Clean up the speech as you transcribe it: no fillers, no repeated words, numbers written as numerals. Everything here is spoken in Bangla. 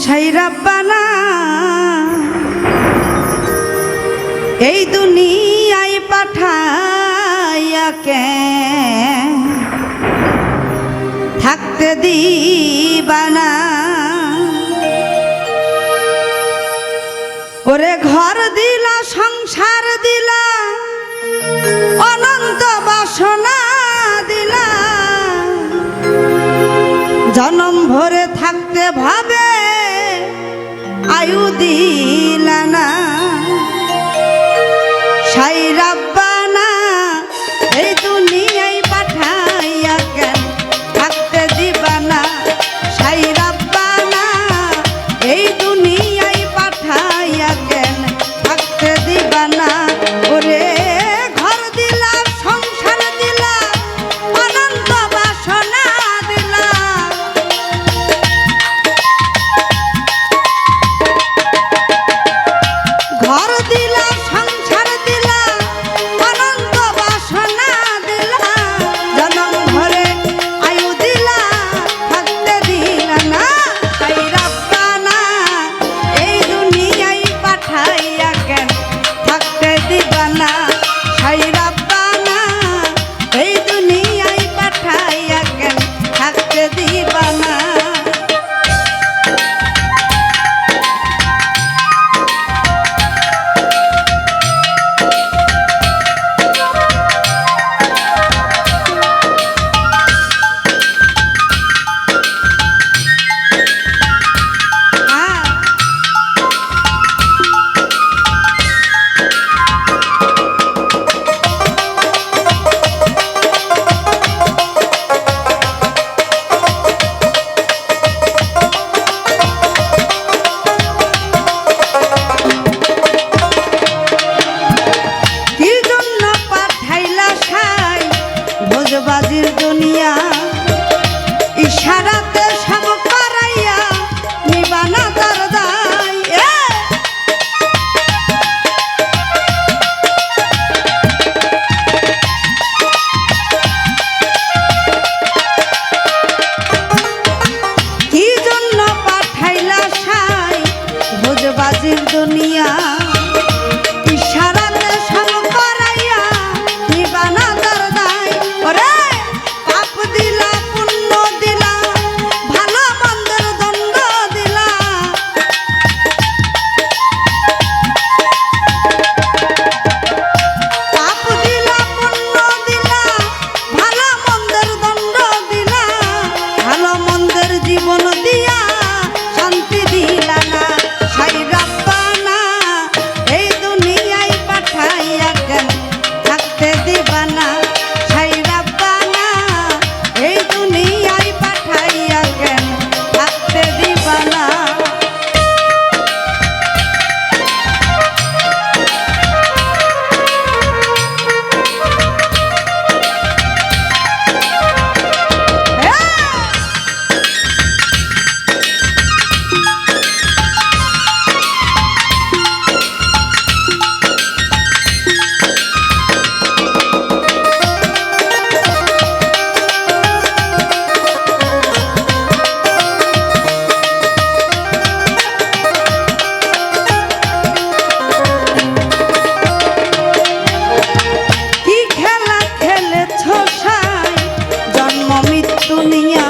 সেই রাব্বানা এই দুনিয়ায় পাঠাইয়া কে থাকতে দিবানা। ওরে ঘর দিলা সংসার দিলা অনন্ত বাসনা দিলা, জনম ভরে থাকতে ভাবে আয়ু দিলা না। সাই রাব্বানা এই দুনিয়ায় পাঠাইয়া কেন থাকতে দিবানা। সাই রাব্বানা এই দুনিয়ায় পাঠাইয়া কেন থাকতে দিবানা। ওরে ঘর দিলা সংসার দিলা অনন্ত বাসনা দিলা, ঘর দিলা সংসার দিলা অনন্ত বাসনা দিলা, জনম ভরে আয়ু দিলা থাকতে দিলা না। সাই রাব্বানা এই দুনিয়ায় পাঠাইয়া কেন থাকতে দিবানা। সাই রাব্বানা এই দুনিয়ায় পাঠাইয়া কেন থাকতে দিবানা। ভোজবাজির দুনিয়া ইশারাতে সব করাইয়া নিবানা তার দায়। কি জন্য পাঠাইলা সাই ভোজবাজির দুনিয়া ইশারাতে সব করাইয়া নিবানা তার দায়। ওরে পাপ দিলা পুণ্য দিলা ভালো মন্দের দণ্ড দিলা, পাপ দিলা পুণ্য দিলা ভালো মন্দের দণ্ড দিলা, ভালো মন্দের জীবন দিয়া শান্তি দিলা না। সাই রাব্বানা এই দুনিয়ায় পাঠাইয়া কেন থাকতে দিবানা। সাই রাব্বানা এই দুনিয়ায় পাঠাইয়া কেন থাকতে দিবানা। কি খেলা খেলেছ সাই জন্ম মৃত্যু নিয়া,